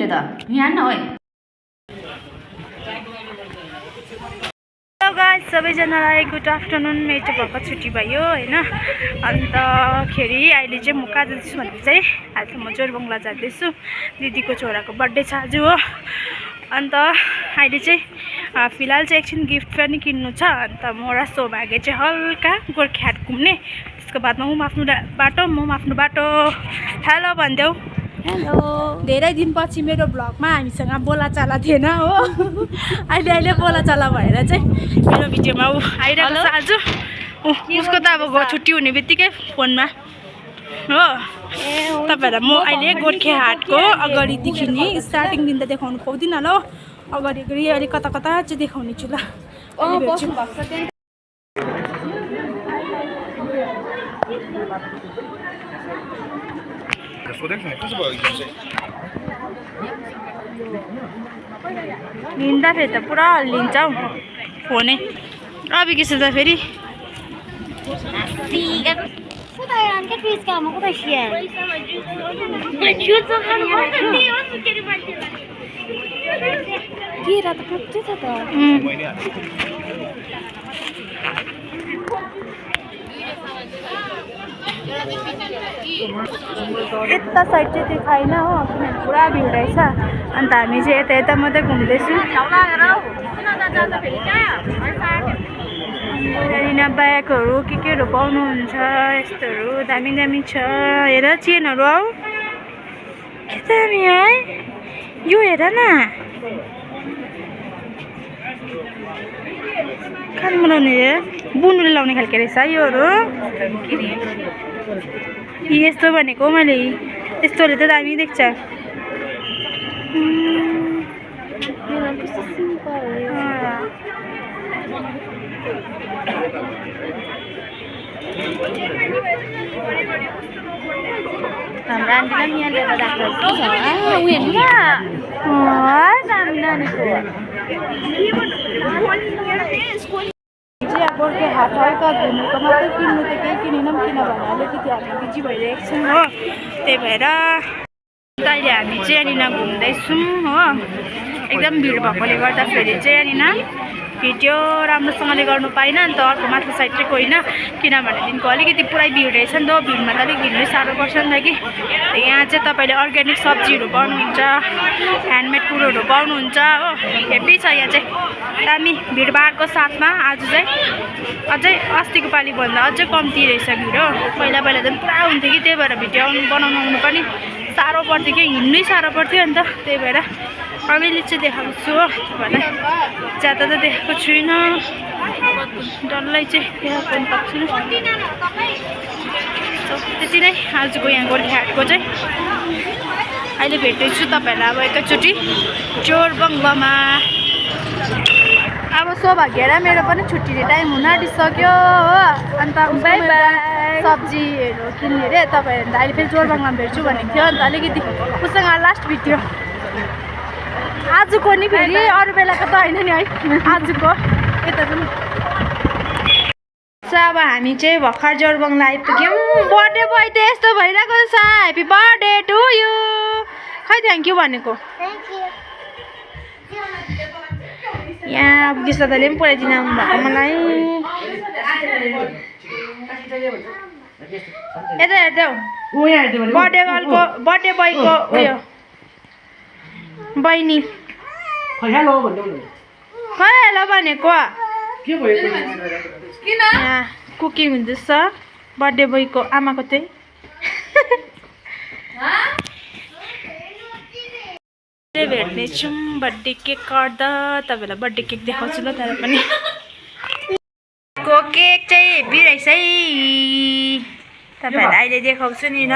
तिमीले त यहाँ न ओइ हेलो गाइस सबैजनालाई गुड आफ्टरनुन मेरो भर्खर छुट्टी भयो हैन अन्तखेरि अहिले चाहिँ म कहाँ जाँदैछु भन्दा चाहिँ अहिले त म जोरबङ्गला जाँदैछु दिदीको छोराको बर्थडे छ आज हो अन्त अहिले चाहिँ फिलहाल चाहिँ एकछिन गिफ्ट पनि किन्नु छ अन्त म र सौभाग्य चाहिँ हल्का गोर्खेहाट घुम्ने त्यसको बादमा म आफ्नो बाटो हेलो भन्देऊ हेलो धेरै दिनपछि मेरो ब्लगमा हामीसँग बोलाचाला थिएन हो अहिले बोलाचाला भएर चाहिँ मेरो भिडियोमा ऊ आइरहेको छ आज उसको त अब छुट्टी हुने बित्तिकै फोनमा हो तपाईँहरूलाई म अहिले गोर्खेहाटको अगाडिदेखि नि स्टार्टिङदेखि त देखाउनु पाउँदिनँ ल अगाडि अलिक कता कता चाहिँ देखाउने छु ल हिँड्दाखेरि त पुरा हल्लिन्छ हौ फोनै अब के छ त फेरि यता साइड चाहिँ देखाएन हो किनभने पुरा भिड रहेछ अन्त हामी चाहिँ यता मात्रै घुम्दैछौँ यहाँनिर ब्यागहरू केहरू पाउनुहुन्छ यस्तोहरू दामी दामी छ हेर चेनहरू आऊ के दामी है यो हेर न खानु बनाउने बुनुले लाउने खालको रहेछ योहरू यस्तो भनेको मैले यस्तोले त दामी देख्छ हाम्रो आन्टीलाई पनि यहाँ लिएर राख्दा दामी नानीको चाहिँ गोर्खेहाट हल्का घुमेको मात्रै किन्नु त केही किनेनौँ किनभने अलिकति हामी बिजी भइरहेको छौँ हो त्यही भएर अहिले हामी चाहिँ यहाँनिर घुम्दैछौँ हो एकदम भिड भएकोले गर्दाखेरि चाहिँ यहाँनिर भिडियो राम्रोसँगले गर्नु पाइनँ अन्त अर्को माथि साइड चाहिँ गइन किनभनेदेखिको अलिकति पुरै भिड रहेछ नि त भिडमा त अलिक हिँड्नै साह्रो पर्छ नि त कि यहाँ चाहिँ तपाईँले अर्ग्यानिक सब्जीहरू पाउनुहुन्छ ह्यान्डमेड कुरोहरू पाउनुहुन्छ हो हेभी छ यहाँ चाहिँ दामी भिडभाडको साथमा आज चाहिँ अझै अस्तिको पालिभन्दा अझै कम्ती रहेछ भिड हो पहिला त पुरा हुन्थ्यो कि त्यही भएर भिडियो बनाउनु आउनु पनि साह्रो पर्थ्यो कि हिँड्नै साह्रो पर्थ्यो अन्त त्यही भएर अलिअलि चाहिँ देखाएको छु हो तपाईँलाई ज्यादा त देखाएको छुइनँ डल्लै चाहिँ देखाएको सक्छु त्यति नै आजको यहाँ गोर्खेहाटको चाहिँ अहिले भेट्दैछु तपाईँहरूलाई अब एकैचोटि जोरबङ्गलामा अब सौभाग्य र मेरो पनि छुट्टीने टाइम हुन आँटिसक्यो हो अन्त बाई बाई सब्जीहरू किन्ने अरे तपाईँहरू अहिले फेरि जोरबङ्गलामा भेट्छु भनेको थियो अन्त अलिकति उसँग लास्ट भिडियो आजको नि फेरि अरू बेलाको त होइन नि है आजको यता पनि अब हामी चाहिँ भर्खर जोरबङ्गला आइपुग्यौँ बर्थडे बोय त यस्तो भइरहेको छ ह्याप्पी बर्थडे टु यु खै थ्याङ्क यू भनेको यहाँ गिस दादाले पनि पुऱ्याइदिनु आउनुभएको मलाई यता हेर्दै बर्थडे गर्लको बर्थडे बोयको उयो बहिनी खै हेलो भनेको यहाँ कुकिङ हुँदैछ बर्थडे बोयको आमाको चाहिँ भेट्नेछौँ बर्थडे केक काट्दा तपाईँलाई बर्थडे केक देखाउँछु ल तर पनि को केक चाहिँ हेभी रहेछ है तपाईँहरूलाई अहिले देखाउँछु नि ल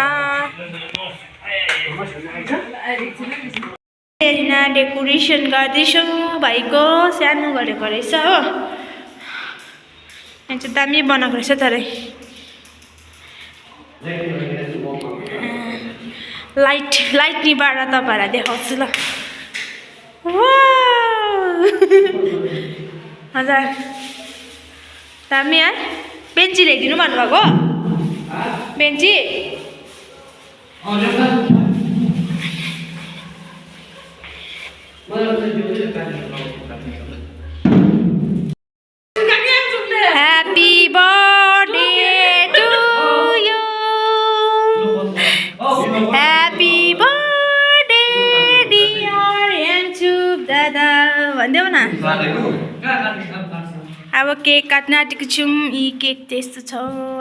डेकोरेसन गर्दैछौँ भाइको सानो गरेको रहेछ हो यहाँ चाहिँ दामी बनाएको रहेछ तरै लाइट निभाएर तपाईँहरूलाई देखाउँछु ल हजुर दामी है बेन्ची ल्याइदिनु भन्नुभएको बेन्ची Happy birthday to you. Happy birthday dear Yanchuk दादा भन्देऊ न अब केक काट्न आँटेको छौँ यी केक त्यस्तो छ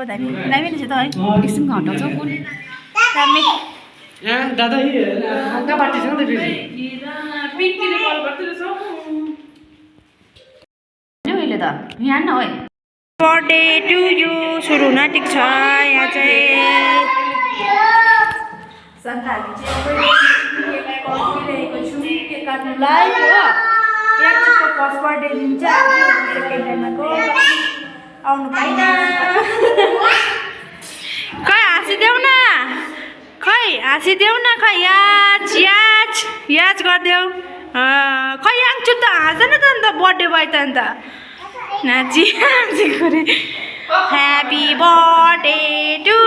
दामी दामी रहेछ त है एकछिन घटाउँछ कुन दामी दादा कहाँ पार्टी छ नि त फेरि पिङ्कीले कल गर्दैछ अहिले त यहाँ न है बर्थडे टु यु सुरु हुन आँटेको छ यहाँ चाहिँ सन्ताहरू चाहिँ पर्खिरहेको छु केक काट्नुलाई हो यहाँ चाहिँ फर्स्ट बर्थडे दिन चाहिँ सेकेन्ड टाइमको आउनु पाइन खै हाँसिदेऊ न खै हाँसिदेऊ न खै याच गरिदेऊ खै याङ्छु त हाँस न त अन्त बर्थडे भयो त अन्त नाचिएको रे happy birthday to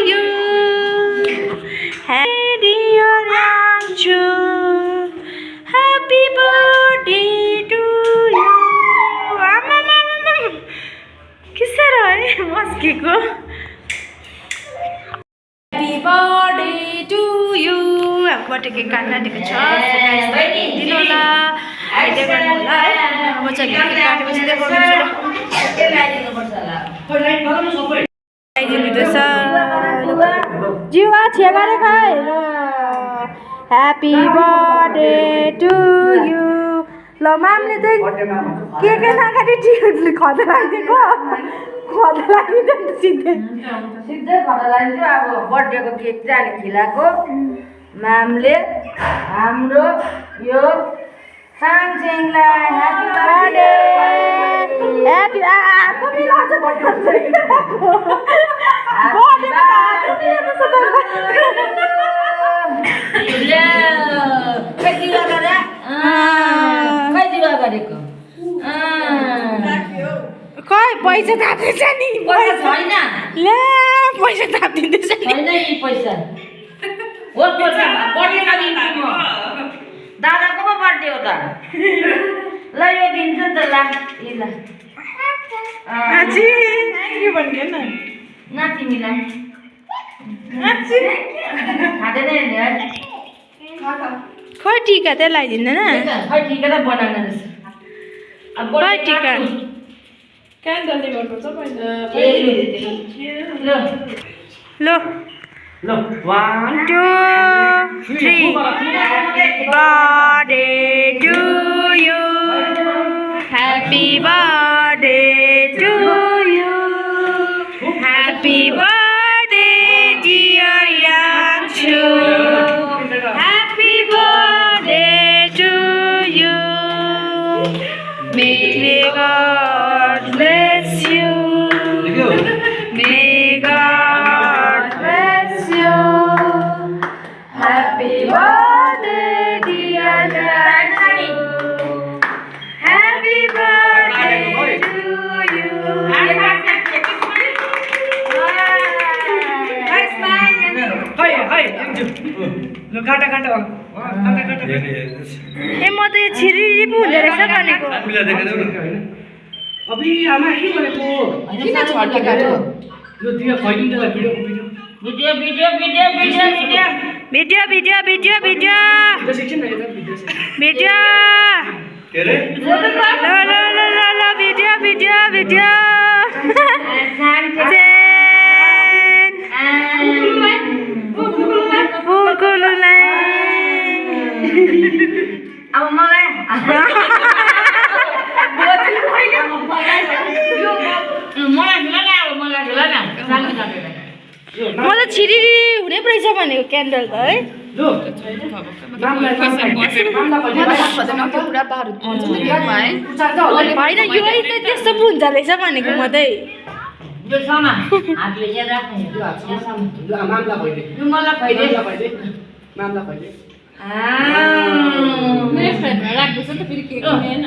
you dear Yangchhu happy birthday to you आमा के साह्रो है मस्केको ह्याप्पी बर्थडे टु यु अब बर्थडे केक काट्न आँटेको छ दिनु होला अहिले गर्नु होला है म चाहिँ केक काटेपछि देखाउनुहुन्छ जिवा छे गरे खाए ह्याप्पी बर्थडे टु यु ल मामले चाहिँ के नकाटी टिकटले खदा लगाइदिएको खदा लगाइदिन्छ नि सिधै खदा लगाइदिन्थ्यो अब बर्थडेको केक चाहिँ अहिले खिलाएको मामले हाम्रो यो साङचेङलाई ह्याप्पी बर्थडे ह्याप्पी खै दिवा गरेको खै पैसा थाप्दैछ नि पैसा छैन ले पैसा थापिदिँदैछ नि छैन नि पैसा हो पैसा बर्थडे दिन्छु म दादाको पो बर्थडे हो त ल यो दिन्छु नि त ल आजी के भन्ने न तिमीलाई आजी खाँदैन नि है खै टिका चाहिँ लगाइदिँदैन खै टिका त बनाउन रहेछ अब खै टिका क्यान्डलले गर्नुपर्छ पहिला ल ल 1 2 3 birthday to you happy birthday to you happy birthday dear Yangchhu happy birthday to you may God bless you may God bless you Happy birthday, dear Daddy. Happy birthday to you. ल काटा काटा ए म त यो छिरिरी पो हुँदो रहेछ भनेको अबि आमा के गरेको किन छड्के काट्यो यो दिया खैदिन्छ ल भिडियो भिडियो सेक्सन भिडियो के रे ल भिडियो अब मलाई म त छिरिरी हुने पो रहेछ भनेको क्यान्डल त है पुरा बारुद पर्छ नि केकमा है होइन यो त त्यस्तो पो हुन्छ रहेछ भनेको म चाहिँ यो समा हातले यहाँ राख्ने यो समा ल मामला भइदे यो मलाई खैदे मामला भइदे मेरो फ्रेन्डमा राख्दैछ नि त फेरि केक हैन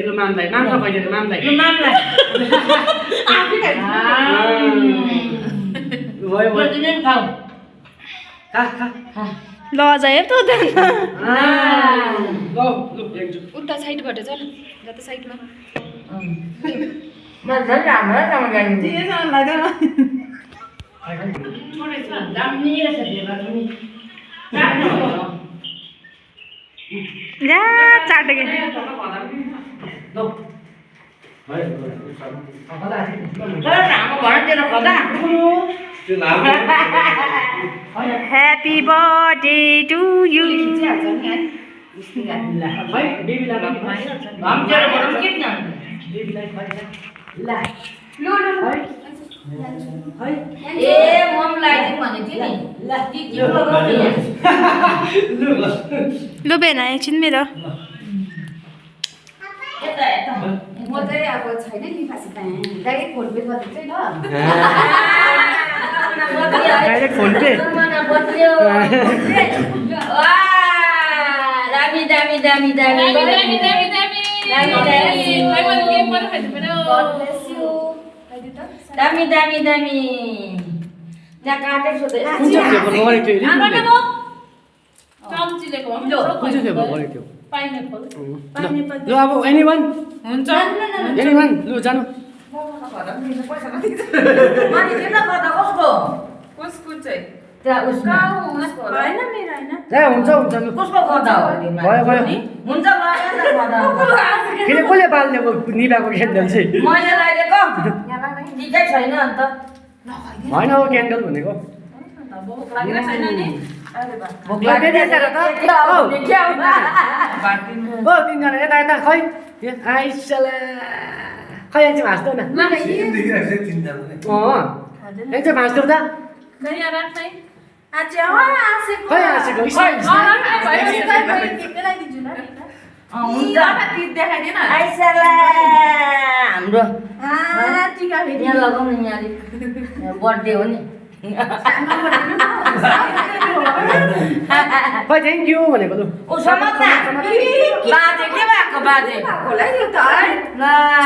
ल मामला भइदे मामला यो मामला भयो भयो दिने खाऊ खा लजायो त उता उता साइडबाट चल जता साइडमा जा चाट के Happy birthday to you. Lu bên này chín mươi đâu? म चाहिँ अब छैन नि फासिपाएँ डाइरेक्ट फोन पे गर्दै चाहिँ ल डाइरेक्ट फोन पे दामी दामी दामी दामी दामी दामी दामी त्यहाँ काटेको छु कुन चाहिँ फ्लेभर गरेको थियो कुन चाहिँ फ्लेभर गरेको थियो ल अब एनीवन हुन्छ एनीवन लु जानु कसको चाहिँ त्यहाँ उसको हैन मेरो हैन ए हुन्छ हुन्छ लु कसको गर्दा हो भयो भयो हुन्छ गर्दा फेरि कसले बाल्नेको निभाको क्यान्डल चाहिँ मैले लगाइदिएको ठिकै छैन अन्त होइन हो क्यान्डल भनेको भोक लागेर छैन नि भोक लाग्दैन यता त ओ तिनजना यता यता खै आइसला खै यहाँ चाहिँ भाँच्दौ न यहाँ चाहिँ भाँच्दौ त खै हाँसेको आइसला हाम्रो यहाँ लगाउनु यहाँ बर्थडे हो नि खै थ्याङ्क यू भनेको लु ओ समाज न बाजे के भएको बाजे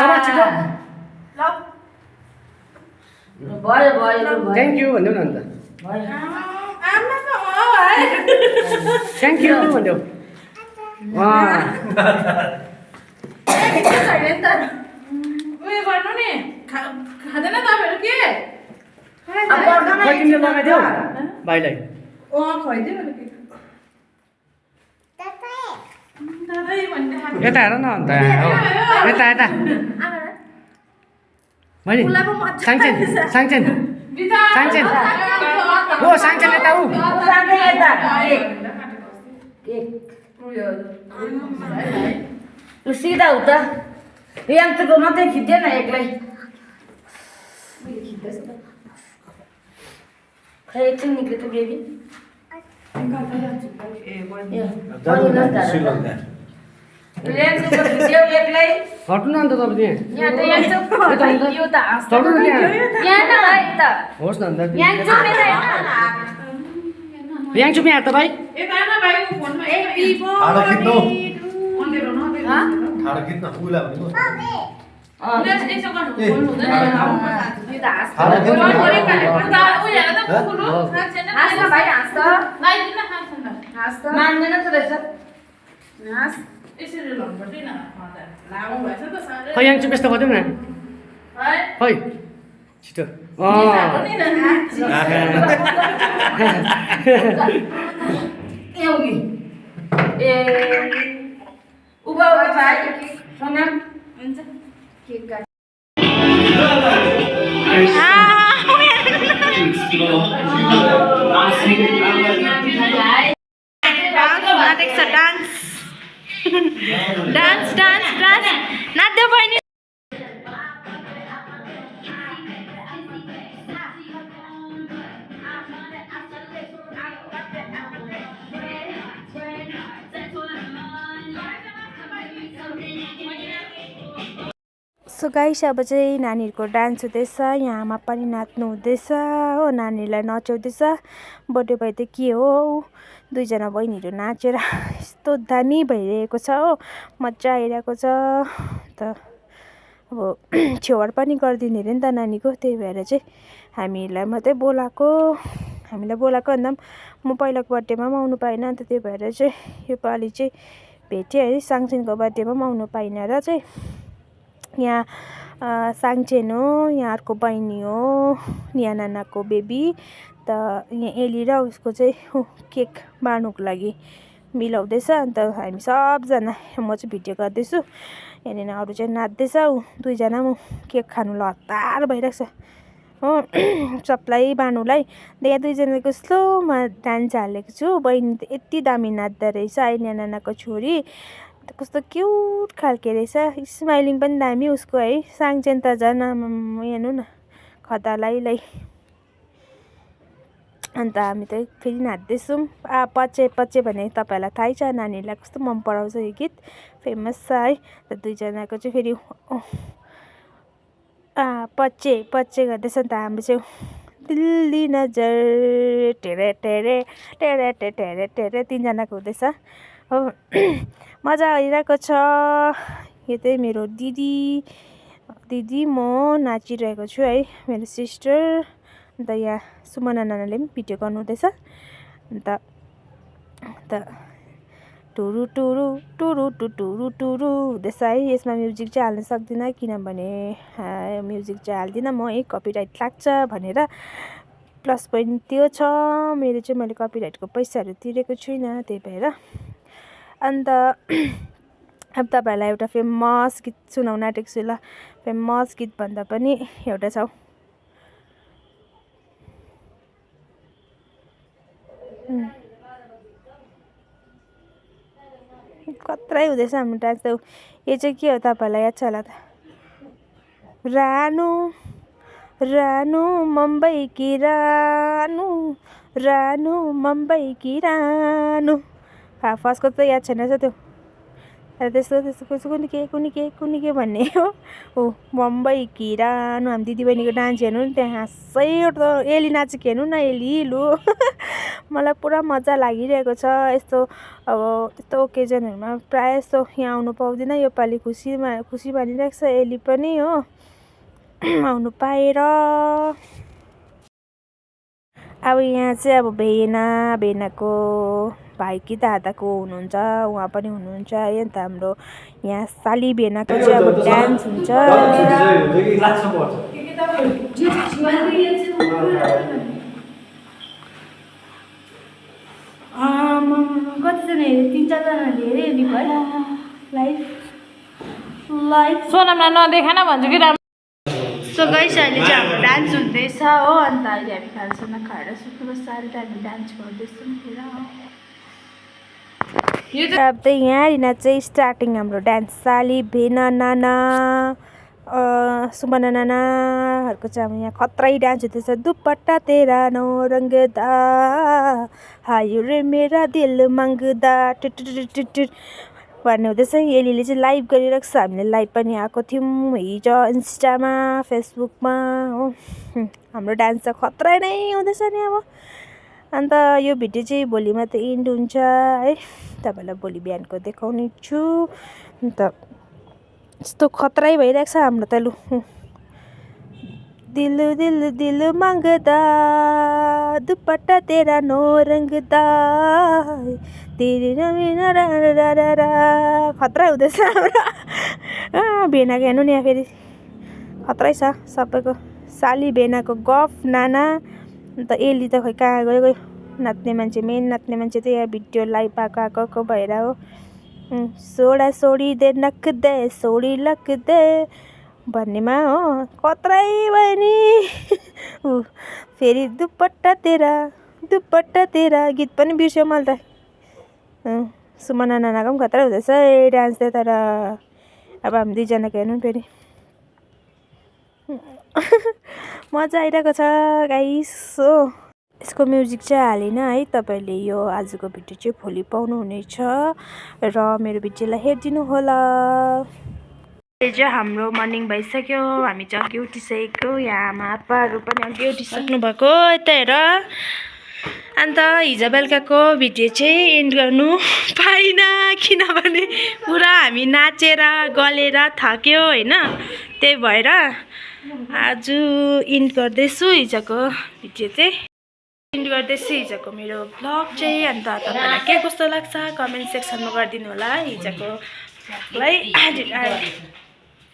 समाज छिटो भयो भयो थ्याङ्क यू भनिदेऊ न अन्त भयो थ्याङ्क यू भनिदेऊ उयो गर्नु नि खाँदैन तपाईँहरू के खै तिमीले लगाइदेऊ भाइलाई खुवाइदियो भने के दादा भन्ने यता हेर न अन्त यता यता मैले साङचेन साङचेन साङचेन ओ साङचेन यता ऊ साथै यता लु सिधा उ त यन्त्रको मात्रै खिच्दैन एक्लै खै एकछिन निक्लेको बेबी ल्यान्चुको खिच्यो एक्लै हट्नु न अन्त तपाईँ यहाँ त यो त चल्नु न त्यहाँ यहाँ न भाइ त होस् न अन्त यहाँ चुमे त यहाँ चुम्या त भाइ यता न भाइ फोनमा ए पिपो ठाडो खिच्नु अन्धेरो न ठाडो खिच्न उला भनेको यसो गर्नु बोल्नु हुँदैन यो त हाँस ठाडो खिच्नु उयो हेर त कुकुरु हाँस न भाइ हाँस त लाइदिन हाँस न हाँस त मान्दैन त रहेछ हाँस यसरी लाउनु पर्दैन लामो भएछ त साह्रै खै यहाँ चुप यस्तो गरिदेऊ न है खै छिटो एउटी ए उभा उभा भाइ सोनाम हुन्छ केक काट डान्स डान्स डान्स नाच्दै बहिनी सो गाइस अब चाहिँ नानीहरूको डान्स हुँदैछ यहाँ आमा पनि नाच्नु हुँदैछ हो नानीलाई नचाउँदैछ बर्थडे भयो त के हो दुईजना बहिनीहरू नाचेर यस्तो दामी भइरहेको छ हो मजा आइरहेको छ त अब छेवाड पनि गरिदिने अरे नि त नानीको त्यही भएर चाहिँ हामीहरूलाई मात्रै बोलाएको हामीलाई बोलाएको भन्दा म पहिलाको बर्थडेमा पनि आउनु पाइनँ अन्त त्यही भएर चाहिँ यो पालि चाहिँ भेटेँ है साङचेनको बर्थडेमा पनि आउनु पाइनँ र चाहिँ यहाँ साङचेन हो यहाँ अर्को बहिनी हो यहाँ नानाको बेबी त यहाँ एली र उसको चाहिँ केक बाँड्नुको लागि मिलाउँदैछ अन्त हामी सबजना म चाहिँ भिडियो गर्दैछु यहाँनिर अरू चाहिँ नाच्दैछ दुईजना पनि केक खानु ल हतार भइरहेको छ हो सबलाई बाँड्नुलाई यहाँ दुईजनाको स्लोमा डान्स हालेको छु बहिनी त यति दामी नाच्दो रहेछ यहाँ नानाको छोरी कस्तो क्युट खालके रहेछ स्माइलिङ पनि दामी उसको है साङचेन त झन् हेर्नु न खतलाई अन्त हामी त फेरि नाच्दैछौँ पचे पचे भने तपाईँहरूलाई थाहै छ नानीहरूलाई कस्तो मन पराउँछ यो गीत फेमस छ है त दुईजनाको चाहिँ फेरि पचे पचे गर्दैछ नि त हाम्रो चाहिँ दिल्ली नजर टेरे टेरे टेरे टेरे टेरे तिनजनाको हुँदैछ हो मजा आइरहेको छ यो चाहिँ मेरो दिदी म नाचिरहेको छु है मेरो सिस्टर अन्त यहाँ सुमना नानाले पनि भिडियो गर्नुहुँदैछ अन्त टुरु टुरु टुरु टुरु टुरु हुँदैछ है यसमा म्युजिक चाहिँ हाल्न सक्दिनँ किनभने म्युजिक चाहिँ हाल्दिनँ म कपिराइट लाग्छ भनेर प्लस पोइन्ट त्यो छ मेरो चाहिँ मैले कपिराइटको पैसाहरू तिरेको छुइनँ त्यही भएर अन्त अब तपाईँहरूलाई एउटा फेमस गीत सुनाउन आँटेको छु ल फेमस गीत भन्दा पनि एउटा छ कत्रै हुँदैछ हाम्रो डान्स त यो चाहिँ के हो तपाईँहरूलाई याद छ होला त रानु रानु मुम्बई की रानु रानु मुम्बई की रानु फर्स्टको त याद छैन रहेछ त्यो त्यस्तो कुनी के भन्ने हो मुम्बई की रानु हामी दिदीबहिनीको डान्स हेर्नु नि त्यहाँ हाँसै त एली नाचेको हेर्नु न एली लु मलाई पुरा मजा लागिरहेको छ यस्तो अब यस्तो ओकेजनहरूमा प्रायः जस्तो यहाँ आउनु पाउँदिनँ योपालि खुसी मानिरहेको छ एली पनि हो आउनु पाएर अब यहाँ चाहिँ अब भेनाको भाइ कि दादाको हुनुहुन्छ उहाँ पनि हुनुहुन्छ है अन्त हाम्रो यहाँ साली भेनाको चाहिँ अब डान्स हुन्छ कतिजना हेऱ्यो 3-4जनाले हेऱ्यो नि लाइभ सोनमलाई नदेखान भन्छु कि सो गाइस अहिले चाहिँ हाम्रो डान्स हुँदैछ हो अन्त अहिले हामी खानासाना खाएर सुत्नु साह्रै हामी डान्स गर्दैछौँ अब त यहाँनिर चाहिँ स्टार्टिङ हाम्रो डान्स साली भेना नाना सुमना नानाहरूको चाहिँ अब यहाँ खत्रै डान्स हुँदैछ दुपट्टा तेरा नौ रङ्गदा हायो रे मेरा दिल माग्दा टुटुटुटुट भन्ने हुँदैछ एलीले चाहिँ लाइभ गरिरहेको छ हामीले लाइभ पनि आएको थियौँ हिजो इन्स्टामा फेसबुकमा हो हाम्रो डान्स त खत्रै नै हुँदैछ नि अब अन्त यो भिडियो चाहिँ भोलि मात्रै इन्ड हुन्छ है तपाईँलाई भोलि बिहानको देखाउने छु अन्त यस्तो खत्रै भइरहेको छ हाम्रो त लु दिल दिल दिल माग्दा दुपट्टा तेरा नो रङ्गदा खत्रै हुँदैछ हाम्रो भेनाको हेर्नु नि यहाँ फेरि खत्रै छ सबैको साली भेनाको गफ नाना अन्त एली त खोइ कहाँ गयो नाच्ने मान्छे मेन नाच्ने मान्छे त यहाँ भिडियो लाइभ आएको भएर हो सोडा सोडी दे नक दे सोडी लक दे भन्नेमा हो कत्रै भयो नि फेरि दुपट्टा तेरा गीत पनि बिर्स्यो मैले त सुमना नानाको पनि खत्रै हुँदैछ डान्स चाहिँ तर अब हामी दुईजनाको हेर्नु नि फेरि मजा आइरहेको छ गाइस हो यसको म्युजिक चाहिँ हालिनँ है तपाईँले यो आजको भिडियो चाहिँ भोलि पाउनुहुनेछ र मेरो भिडियोलाई हेरिदिनु होला अहिले चाहिँ हाम्रो मर्निङ भइसक्यो हामी चाहिँ अघि उठिसकेको यहाँ आमा आप्पाहरू पनि अघि उठिसक्नु भएको यता हेर अन्त हिजो बेलुकाको भिडियो चाहिँ एन्ड गर्नु पाइनँ किनभने पुरा हामी नाचेर गलेर थक्यो होइन त्यही भएर आज इन्ड गर्दैछु हिजोको भिडियो चाहिँ एन्ड गर्दैछु हिजोको मेरो ब्लग चाहिँ। अन्त तपाईँलाई के कस्तो लाग्छ कमेन्ट सेक्सनमा गरिदिनु होला। हिजोको ब्लगलाई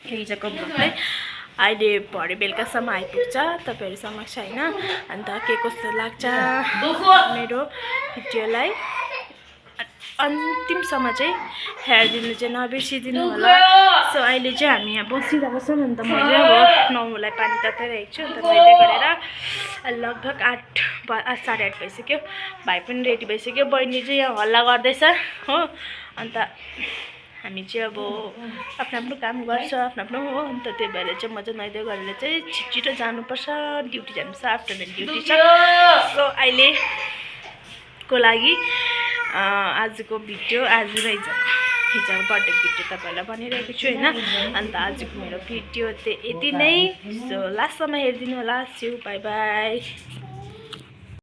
हिजोको ब्लगलाई अहिले भरे बेलुकासम्म आइपुग्छ तपाईँहरू समक्ष होइन। अन्त के कस्तो लाग्छ मेरो भिडियोलाई अन्तिमसम्म चाहिँ हेरिदिनु चाहिँ नबिर्सिदिनु होला। सो अहिले चाहिँ हामी यहाँ बसिरहेको छौँ। अन्त मैले अब नौलाई पानी तताइरहेको छु। अन्त मैले गरेर लगभग 8:30 भइसक्यो। भाइ पनि रेडी भइसक्यो। बहिनी चाहिँ यहाँ हल्ला गर्दैछ हो। अन्त हामी चाहिँ अब आफ्नो आफ्नो काम गर्छ आफ्नो आफ्नो हो। अन्त त्यही भएर चाहिँ म चाहिँ नुहाइधुवाइ गरेर चाहिँ छिटो जानुपर्छ। ड्युटी जानुपर्छ, आफ्टरनुन ड्युटी छ। सो अहिलेको लागि आजको भिडियो आज र हिजोको बर्थडे भिडियो तपाईँहरूलाई भनिरहेको छु होइन। अन्त आजको मेरो भिडियो चाहिँ यति नै। सो लास्टसम्म हेरिदिनु होला। सिउ बाई बाई।